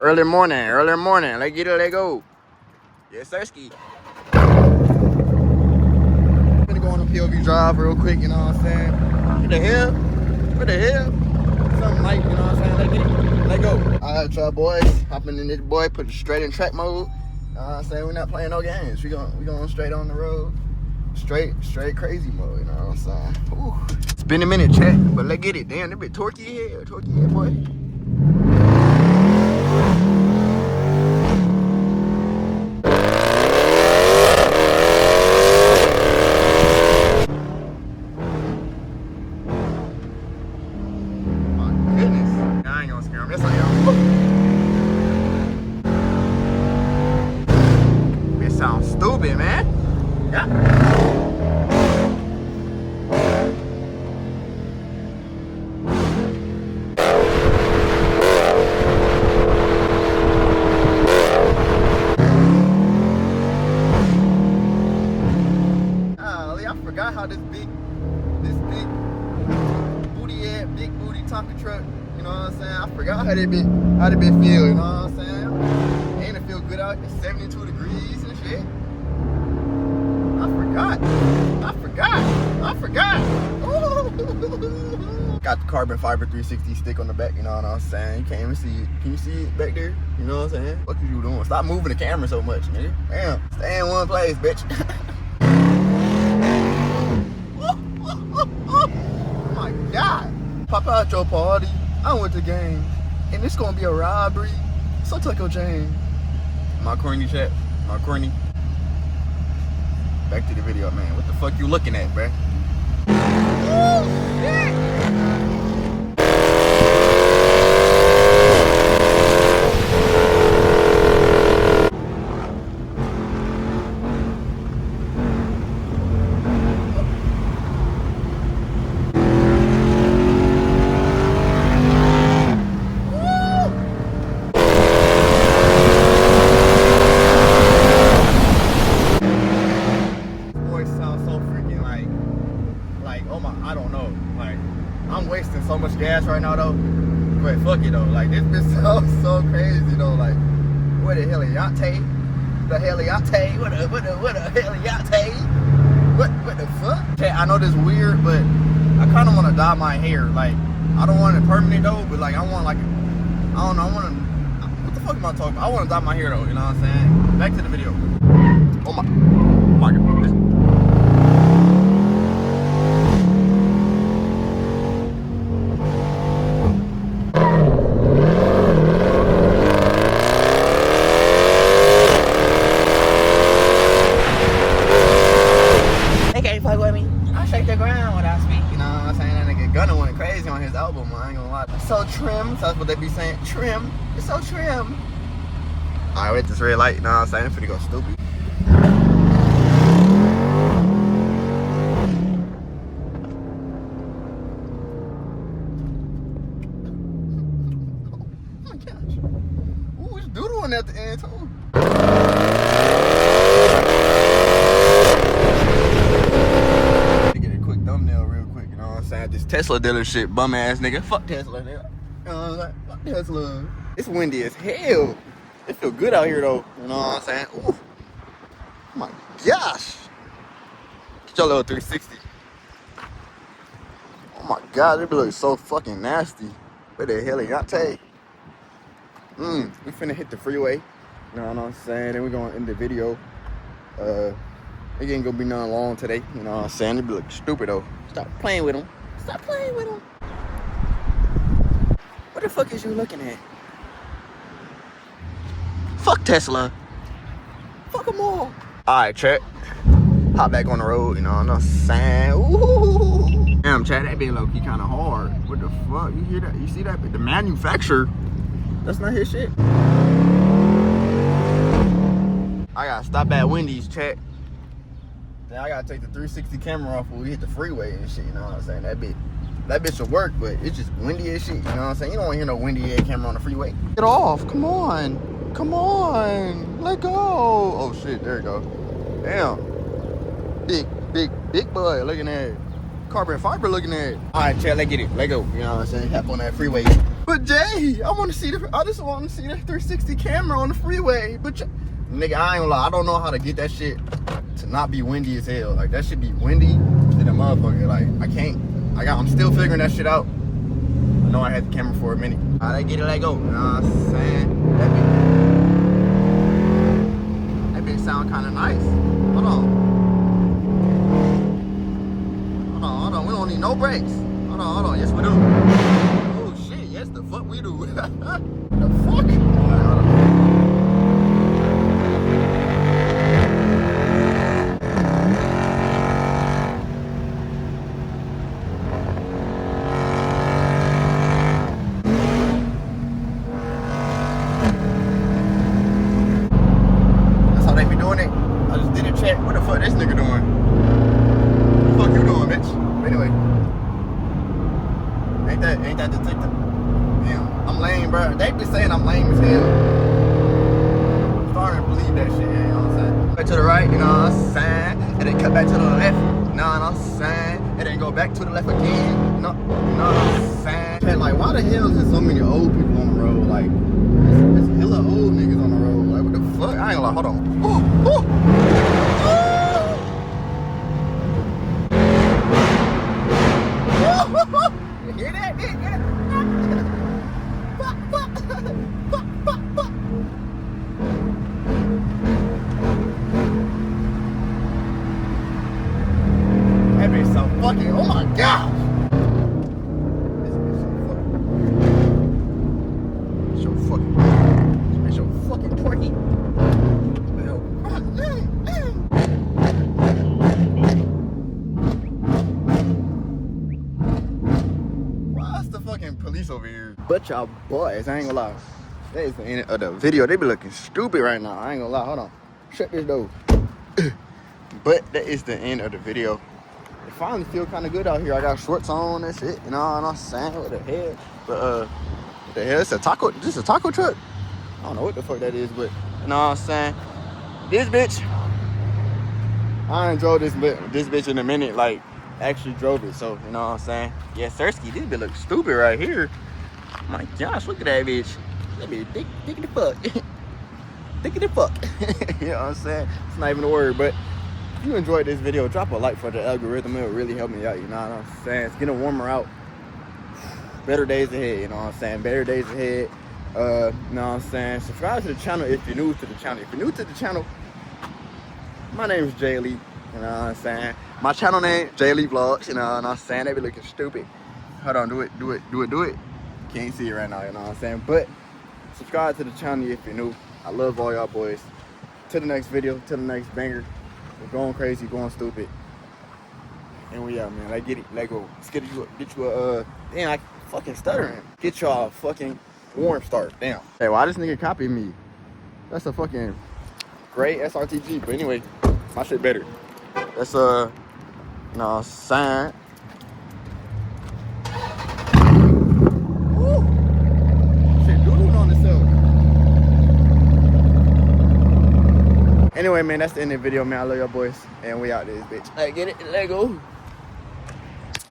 Early morning. Let's get it, let go. Yes, sir, ski. I'm gonna go on a POV drive real quick, you know what I'm saying? What the hell? Something light, you know what I'm saying? Let's get it, let go. Alright, y'all boys. Hopping in this boy, put it straight in track mode. You know what I'm saying? We're not playing no games. We going straight on the road. Straight crazy mode, you know what I'm saying? Ooh. It's been a minute, chat, but let's get it. Damn, that bit torquey here, boy. Sounds stupid, man. Yeah. I forgot how this big booty Tonka truck, you know what I'm saying? I forgot how they feel, you know what I'm saying? Ain't it feel good out? It's 72 degrees and shit. I forgot. Ooh. Got the carbon fiber 360 stick on the back, you know what I'm saying? You can't even see it. Can you see it back there? You know what I'm saying? What are you doing? Stop moving the camera so much, nigga. Damn, stay in one place, bitch. Oh my God. Pop out your party. I went to the game. And it's gonna be a robbery. So tuck your chain. My corny chat. My corny. Back to the video, man. What the fuck you looking at, bruh? Oh, shit! I don't know, like, I'm wasting so much gas right now though, but fuck it though, like, this bitch sounds so crazy though, like, what a heliate, what the fuck? Okay, I know this is weird, but I kind of want to dye my hair, like, I don't want it permanent though, but like, I want like, I don't know, what the fuck am I talking about? I want to dye my hair though, you know what I'm saying? Back to the video. Oh my God. Gunna went crazy on his album, I ain't gonna lie. It's so trim, so that's what they be saying. Trim, it's so trim. Alright, wait, this red light, you know what I'm saying? I'm finna go stupid. Oh my gosh. Ooh, it's doodling at the end too. At this Tesla dealership, bum ass nigga. Fuck Tesla, nigga. You know what I'm saying? Fuck Tesla. It's windy as hell. It feel good out here though. You know what I'm saying? Ooh. Oh my gosh. Get your little 360. Oh my God, it looks so fucking nasty. Where the hell y'all take? We finna hit the freeway. You know what I'm saying? Then we gonna end the video. It ain't gonna be nothing long today. You know what I'm saying? It be looking stupid though. Stop playing with them. Stop playing with them. What the fuck is you looking at? Fuck Tesla. Fuck them all. Alright, chat. Hop back on the road, you know what I'm saying? Ooh. Damn, chat, that bit low-key kind of hard. What the fuck? You hear that? You see that? The manufacturer. That's not his shit. I gotta stop at Wendy's, chat. Then I gotta take the 360 camera off when we hit the freeway and shit, you know what I'm saying? That bitch will work, but it's just windy as shit, you know what I'm saying? You don't want to hear no windy ass camera on the freeway. Get off, come on, let go. Oh shit, there you go. Damn, big boy looking at it. Carbon fiber looking at it. All right, chat, let's get it, let go. You know what I'm saying? Hop on that freeway. But Jay, I just want to see the 360 camera on the freeway. But nigga, I ain't gonna lie, I don't know how to get that shit to not be windy as hell. Like that should be windy to the motherfucker. Like I'm still figuring that shit out. I know I had the camera for a minute. Alright, get it, let go. You know what I'm saying? That bitch sound kind of nice. Hold on. We don't need no brakes. Hold on. Yes, we do. Oh shit, yes, the fuck we do. The fuck? Alright, hold on. I just did a check. What the fuck this nigga doing? What the fuck you doing, bitch? Anyway. Ain't that detective? Damn, I'm lame, bro. They be saying I'm lame as hell. I'm starting to believe that shit, you know what I'm saying? Back to the right, you know what I'm saying? And then cut back to the left, you know what I'm saying? And then go back to the left again, you know what I'm saying? And like, why the hell is there so many old people on the road? Like, there's hella old niggas on the road. Like, what the fuck? I ain't gonna lie, hold on. Ooh. You hear that? Yeah. Fuck. That bitch so fucking, oh my gosh. This bitch so fucking. This bitch so fucking porky. Police over here. But y'all boys, I ain't gonna lie. That is the end of the video. They be looking stupid right now. I ain't gonna lie. Hold on. Shut this door. But that is the end of the video. It finally feel kind of good out here. I got shorts on and shit. You know what I'm saying? What the hell? But what the hell? It's a taco. This is a taco truck. I don't know what the fuck that is, but you know what I'm saying? This bitch. I ain't drove this bitch in a minute. Like, actually drove it, so you know what I'm saying? Yeah, Sirski, this bitch looks stupid right here. My gosh, look at that bitch. That bitch thick in the fuck. Thick in the fuck. You know what I'm saying? It's not even a word, but if you enjoyed this video, drop a like for the algorithm. It'll really help me out, you know what I'm saying? It's getting warmer out. Better days ahead, you know what I'm saying? Better days ahead. You know what I'm saying? Subscribe to the channel if you're new to the channel. If you're new to the channel, my name is Jay Lee. You know what I'm saying? My channel name, Jay Lee Vlogs. You know what I'm saying? They be looking stupid. Hold on, do it. Can't see it right now, you know what I'm saying? But subscribe to the channel if you're new. I love all y'all boys. To the next video, to the next banger. We're going crazy, going stupid. And we out, man. Like, get it, let go. Let's get you a, damn, I fucking stuttering. Get y'all a fucking warm start, damn. Hey, why this nigga copy me? That's a fucking great SRT. But anyway, my shit better. That's no sign. Woo! Shit doodling on itself. Anyway, man, that's the end of the video, man. I love y'all boys, and we out this bitch. Hey, get it, let go.